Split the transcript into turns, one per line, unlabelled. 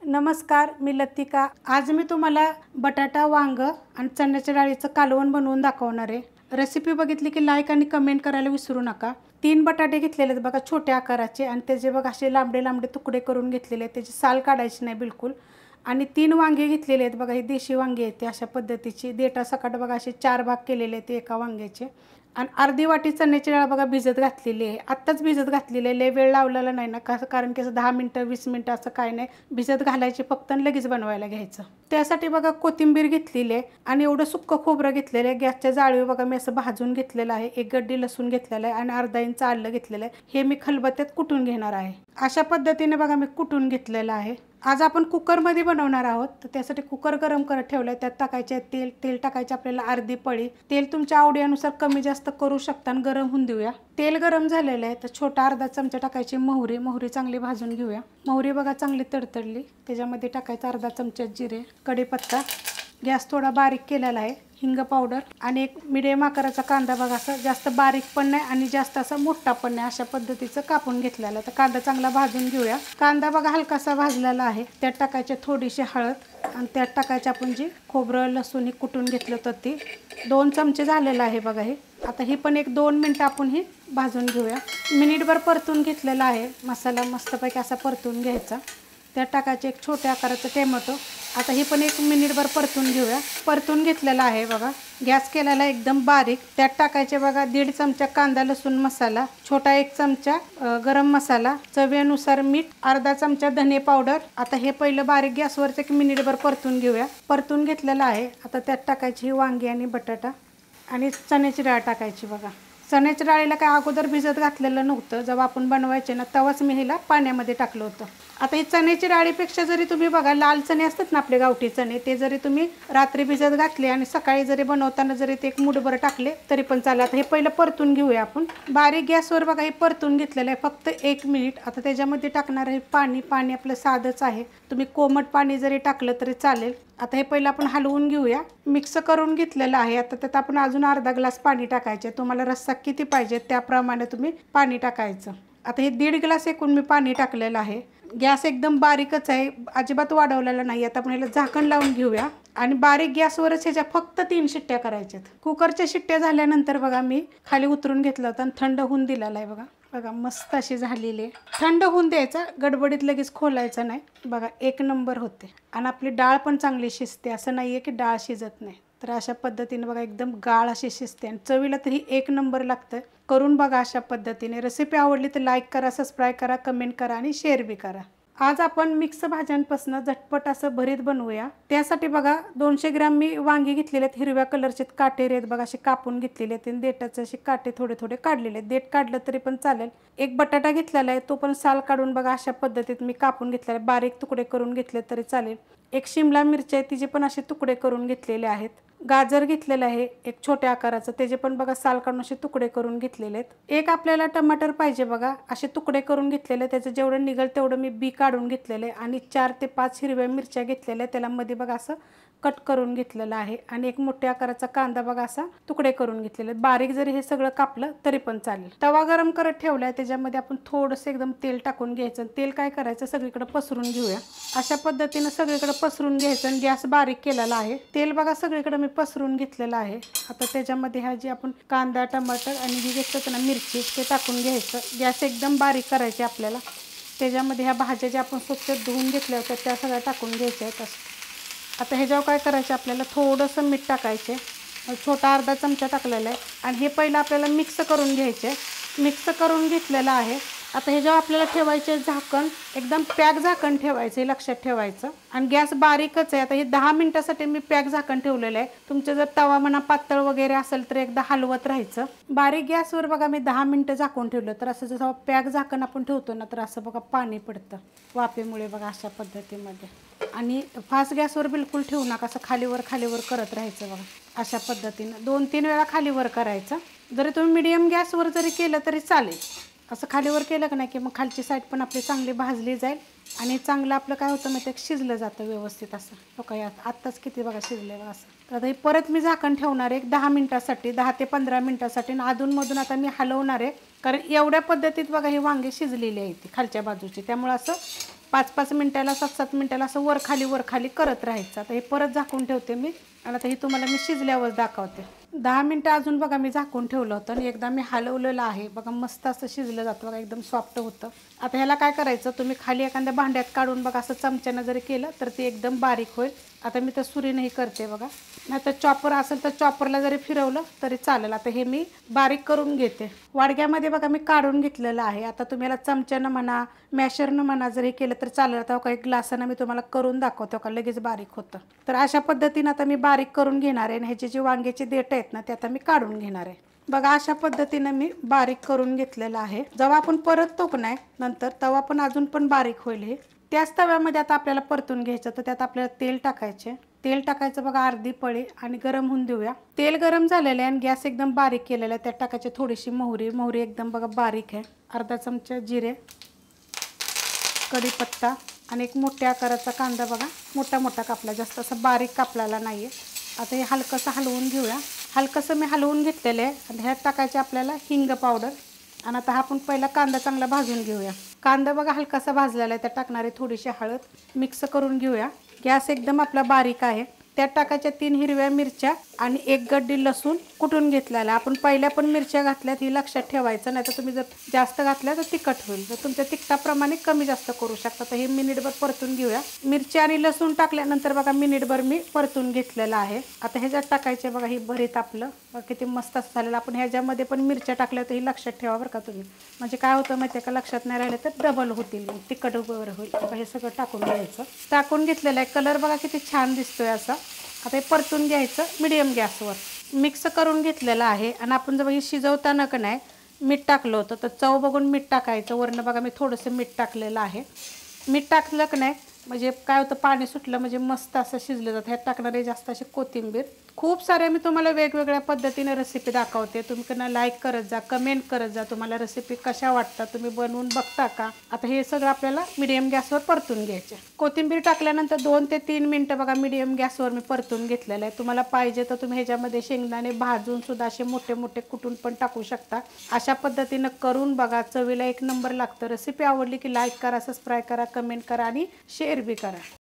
नमस्कार, मी लतिका। आज मी तुम्हाला बटाटा, वांग आणि चण्याच्या डाळीचं कालवण बनवून दाखवणार आहे। रेसिपी बघितली की लाईक आणि कमेंट करायला विसरू नका। 3 बटाटे घेतलेले आहेत बघा, छोट्या आकाराचे, आणि त्याचे बघा असे लांबडे लांबडे तुकडे करून घेतलेले आहेत। त्याची साल काढायची नाही बिलकुल। आणि 3 वांगे घेतलेले आहेत बघा, ही देशी वांगी आहेत, अशा पद्धतीची देठासकट बघा असे 4 भाग केलेले आहेत एका वांग्याचे। आणि अर्धी वाटी चण्याची डाळ बघा भिजत घातलेली आहे, आत्ताच भिजत घातलेली आहे, लय वेळ लावलेला नाही ना, कारण की 10 मिनिटं 20 मिनिटं असं काय नाही, भिजत घालायची फक्त आणि लगेच बनवायला घ्यायचं। त्यासाठी बघा कोथिंबीर घेतलेली आहे आणि एवढं सुक्कं खोबरं घेतलेलं आहे। गॅसच्या जाळीवर बघा मी असं भाजून घेतलेलं आहे। 1 गड्डी लसूण घेतलेला आहे आणि अर्धा इंच आलं घेतलेलं आहे। हे मी खलबत्त्यात कुटून घेणार आहे। अशा पद्धतीने बघा मी कुटून घेतलेलं आहे। आज आपण कुकरमध्ये बनवणार आहोत, तर त्यासाठी कुकर गरम करत ठेवलाय। त्यात टाकायचे तेल टाकायचे आपल्याला अर्धी पळी। तेल तुमच्या आवडीनुसार कमी जास्त करू शकता आणि गरम होऊन देऊया। तेल गरम झालेलं आहे, तर छोटा अर्धा चमचा टाकायची मोहरी चांगली भाजून घेऊया। मोहरी बघा चांगली तडतडली, त्याच्यामध्ये टाकायचा अर्धा चमचा जिरे, कढीपत्ता, गॅस थोडा बारीक केलेला आहे, हिंग पावडर आणि एक मिडियम आकाराचा कांदा बघा, असं जास्त बारीक पण नाही आणि जास्त असा मोठा पण नाही, अशा पद्धतीचं कापून घेतलेला आहे। तर कांदा चांगला भाजून घेऊया। कांदा बघा हलकासा भाजलेला आहे, त्यात टाकायचे थोडीशी हळद आणि त्यात टाकायचे आपण जी खोबरं लसूण ही कुटून घेतलं होतं ते 2 चमचे झालेलं आहे बघा हे। आता ही पण 1-2 मिनिटं आपण ही भाजून घेऊया। मिनिटभर परतून घेतलेला आहे मसाला, मस्तपैकी असा परतून घ्यायचा। त्यात टाकायचे एक छोट्या आकाराचं टोमॅटो। आता ही पण 1 मिनिटभर परतून घेऊया। परतून घेतलेला आहे बघा, गॅस केलेला एकदम बारीक। त्यात टाकायचे बघा 1.5 चमचा कांदा लसूण मसाला, छोटा 1 चमचा गरम मसाला, चवीनुसार मीठ, अर्धा चमचा धने पावडर। आता हे पहिलं बारीक गॅसवरच 1 मिनिटभर परतून घेऊया। परतून घेतलेला आहे। आता त्यात टाकायची ही वांगी आणि बटाटा आणि चण्याची डाळ टाकायची बघा। चण्याच्या डाळीला काय अगोदर भिजत घातलेलं नव्हतं, जेव्हा आपण बनवायचे ना तेव्हाच मी हिला पाण्यामध्ये टाकलं होतं। आता ही चण्याची डाळीपेक्षा जरी तुम्ही बघा लाल चणे असतात ना आपले गावठी चणे, ते जरी तुम्ही रात्री भिजत घातले आणि सकाळी जरी बनवताना जरी ते 1 मूठभर टाकले तरी पण चालेल। आता हे पहिलं परतून घेऊया आपण। बारीक गॅसवर बघा हे परतून घेतलेलं आहे फक्त 1 मिनिट। आता त्याच्यामध्ये टाकणार आहे पाणी आपलं साधंच आहे, तुम्ही कोमट पाणी जरी टाकलं तरी चालेल। आता हे पहिलं आपण हलवून घेऊया, मिक्स करून घेतलेलं आहे। आता त्यात आपण अजून अर्धा ग्लास पाणी टाकायचे, तुम्हाला रस्सा किती पाहिजे त्याप्रमाणे तुम्ही पाणी टाकायचं। आता हे 1.5 ग्लास एकूण मी पाणी टाकलेलं आहे। गॅस एकदम बारीकच आहे, अजिबात वाढवलेला नाही। आता आपण ह्याला झाकण लावून घेऊया आणि बारीक गॅसवरच ह्याच्या फक्त 3 शिट्ट्या करायच्यात। कुकरच्या शिट्ट्या झाल्यानंतर बघा मी खाली उतरून घेतलं होतं आणि थंड होऊन दिलेला आहे बघा मस्त अशी झालेली आहे। थंड होऊन द्यायचा, गडबडीत लगेच खोलायचं नाही बघा, 1 नंबर होते। आणि आपली डाळ पण चांगली शिजते, असं नाही आहे की डाळ शिजत नाही। तर अशा पद्धतीने बघा एकदम गाळ अशी शिजते आणि चवीला तरी 1 नंबर लागतं। करून बघा अशा पद्धतीने। रेसिपी आवडली तर लाईक करा, सबस्क्राईब करा, कमेंट करा आणि शेअर बी करा। आज आपण मिक्स भाज्यांपासून झटपट असं भरीत बनवूया। त्यासाठी बघा 200 ग्रॅम मी वांगी घेतलेले आहेत, हिरव्या कलरचे काटेर आहेत बघा, असे कापून घेतलेले आहेत आणि देठाचे असे काटे थोडे थोडे काढलेले आहेत। देठ काढलं तरी पण चालेल। 1 बटाटा घेतलेला आहे, तो पण साल काढून बघा अशा पद्धतीत मी कापून घेतलेला आहे, बारीक तुकडे करून घेतले तरी चालेल। 1 शिमला मिरची आहे, तिचे पण असे तुकडे करून घेतलेले आहेत। गाजर घेतलेलं आहे 1 छोट्या आकाराचं, त्याचे पण बघा साल काढून असे तुकडे करून घेतलेले आहेत। 1 आपल्याला टमाटर पाहिजे बघा, असे तुकडे करून घेतलेले, त्याचं जेवढं निघेल तेवढं मी बी काढून घेतलेलं आहे। आणि 4 ते 5 हिरव्या मिरच्या घेतलेल्या आहेत, त्याला मध्ये बघा असं कट करून घेतलेलं आहे। आणि 1 मोठ्या आकाराचा कांदा बघा असा तुकडे करून घेतलेले, बारीक जरी हे सगळं कापलं तरी पण चालेल। तवा गरम करत ठेवलाय, त्याच्यामध्ये आपण थोडंसं एकदम तेल टाकून घ्यायचं। तेल काय करायचं सगळीकडे पसरून घेऊया, अशा पद्धतीने सगळीकडे पसरून घ्यायचं आणि गॅस बारीक केलेला आहे। तेल बघा सगळीकडे मी पसरून घेतलेलं आहे। आता त्याच्यामध्ये ह्या जी आपण कांदा टमाटर आणि ही घेतलं ना मिरची ते टाकून घ्यायचं। गॅस एकदम बारीक करायचे आपल्याला। त्याच्यामध्ये ह्या भाज्या ज्या आपण स्वच्छ धुवून घेतल्या होत्या त्या सगळ्या टाकून घ्यायच्या आहेत। आता ह्याच्यावर काय करायचं आपल्याला थोडंसं मीठ टाकायचे, छोटा अर्धा चमचा टाकलेला आहे। आणि हे पहिलं आपल्याला मिक्स करून घ्यायचे, मिक्स करून घेतलेलं आहे। आता ह्याच्यावर आपल्याला ठेवायचे झाकण, एकदम पॅक झाकण ठेवायचं, लक्षात ठेवायचं। आणि गॅस बारीकच आहे। आता हे 10 मिनिटासाठी मी पॅक झाकण ठेवलेलं आहे। तुमचं जर तवा म्हणा पातळ वगैरे असेल तर एकदा हलवत राहायचं। बारीक गॅसवर बघा मी 10 मिनिटं झाकून ठेवलं, तर असं जसं पॅक झाकण आपण ठेवतो ना तर असं बघा पाणी पडतं वाफेमुळे बघा अशा पद्धतीमध्ये। आणि फास्ट गॅसवर बिलकुल ठेवू नका, असं खालीवर करत राहायचं बघा अशा पद्धतीनं 2-3 वेळा खालीवर करायचं। जरी तुम्ही मीडियम गॅसवर जरी केलं तरी चालेल, असं खालीवर केलं की नाही की मग खालची साईड पण आपली चांगली भाजली जाईल आणि चांगलं आपलं काय होतं मग ते शिजलं जातं व्यवस्थित असं। बघा यात आत्ताच किती बघा शिजले बघा असं। तर आता हे परत मी झाकण ठेवणार आहे 10 मिनिटासाठी, 10 ते 15 मिनिटासाठी। आणि अधूनमधून आता मी हलवणार आहे, कारण एवढ्या पद्धतीत बघा ही वांगी शिजलेली आहे ती खालच्या बाजूची, त्यामुळे असं 5-5 मिनिटाला 7-7 मिनिटाला असं वर खाली करत राहायचं. आता हे परत झाकून ठेवते मी आणि आता हे तुम्हाला मी शिजल्यावर दाखवते. 10 मिनिटं अजून बघा मी झाकून ठेवलं होतं आणि एकदा मी हलवलेलं आहे बघा, मस्त असं शिजलं जातं बघा, एकदम सॉफ्ट होतं. आता ह्याला काय करायचं, तुम्ही खाली एखाद्या भांड्यात काढून बघा, असं चमच्यानं जरी केलं तर ते एकदम बारीक होईल. आता मी तर सुरीनेही करते बघा, नाही तर चॉपर असेल तर चॉपरला जरी फिरवलं तरी चालेल. आता हे मी बारीक करून घेते. वाडग्यामध्ये बघा मी काढून घेतलेलं आहे. आता तुम्ही याला चमच्यानं म्हणा, मॅशरनं म्हणा जरी केलं तर चालेल. आता काही ग्लासानं मी तुम्हाला करून दाखवतो का लगेच बारीक होतं. तर अशा पद्धतीनं आता मी बारीक करून घेणार आहे आणि ह्याचे जे वांग्याचे देठ आहेत ना ते आता मी काढून घेणार आहे. बघा अशा पद्धतीनं मी बारीक करून घेतलेलं आहे. जेव्हा आपण परततो का नाही नंतर, तेव्हा पण अजून पण बारीक होईल हे. त्याच तव्यामध्ये आता आपल्याला परतून घ्यायचं, तर त्यात आपल्याला तेल टाकायचे. तेल टाकायचं बघा अर्धी पळी आणि गरम होऊन देऊया. तेल गरम झालेलं आहे आणि गॅस एकदम बारीक केलेला आहे. त्यात टाकायचे थोडीशी मोहरी एकदम बघा बारीक आहे. अर्धा चमचा जिरे, कढीपत्ता आणि एक मोठ्या आकाराचा कांदा बघा, मोठा कापला, जास्त असं बारीक कापलेला नाही आहे. आता हे हलकंसं हलवून घेऊया. हलकंसं मी हलवून घेतलेलं आहे. आणि ह्यात टाकायचे आपल्याला हिंग पावडर. आणि आता आपण पहिला कांदा चांगला भाजून घेऊया. कांदा बघा हलकासा भाजलेला आहे. त्यात टाकणारे थोडीशी हळद, मिक्स करून घेऊया. गॅस एकदम आपला बारीक आहे. त्यात टाकायच्या 3 हिरव्या मिरच्या आणि 1 गड्डी लसूण कुटून घेतलेला. आपण पहिल्या पण मिरच्या घातल्यात ही लक्षात ठेवायचं, नाही तर तुम्ही जर जास्त घातल्या तर तिखट होईल. तर तुमच्या तिखटाप्रमाणे कमी जास्त करू शकता. तर हे मिनिटभर परतून घेऊया. मिरची आणि लसूण टाकल्यानंतर बघा मिनिटभर मी परतून घेतलेलं आहे. आता ह्याच्यात टाकायचे बघा ही भरीत आपलं बघा किती मस्त असं झालेलं. आपण ह्याच्यामध्ये पण मिरच्या टाकल्या तर ही लक्षात ठेवा बरं का तुम्ही, म्हणजे काय होतं माहिती आहे का, लक्षात नाही राहिलं तर डबल होतील, तिखट वर होईल. बघा हे सगळं टाकून घ्यायचं. टाकून घेतलेलं आहे. कलर बघा किती छान दिसतोय असा. आता हे परतून घ्यायचं मिडियम गॅसवर. मिक्स करून घेतलेलं आहे. आणि आपण जर हे शिजवताना का नाही मीठ टाकलं होतं, तर चव बघून मीठ टाकायचं. वरनं बघा मी थोडंसं मीठ टाकलेलं आहे. मीठ टाकलं का नाही म्हणजे काय होतं, पाणी सुटलं म्हणजे मस्त असं शिजलं जातं. ह्यात टाकणारे जास्त असे कोथिंबीर. खूप साऱ्या मी तुम्हाला वेगवेगळ्या पद्धतीने रेसिपी दाखवते. तुम्ही त्यांना लाईक करत जा, कमेंट करत जा. तुम्हाला रेसिपी कशा वाटतात, तुम्ही बनवून बघता का. आता हे सगळं आपल्याला मिडियम गॅसवर परतून घ्यायचे. कोथिंबीर टाकल्यानंतर 2 ते 3 मिनटं बघा मिडियम गॅसवर मी परतून घेतलेलं आहे. तुम्हाला पाहिजे तर तुम्ही ह्याच्यामध्ये शेंगदाणे भाजून सुद्धा असे मोठे कुटून पण टाकू शकता. अशा पद्धतीनं करून बघा, चवीला एक नंबर लागतं. रेसिपी आवडली की लाईक करा, सबस्क्राईब करा, कमेंट करा आणि शेअर बी करा.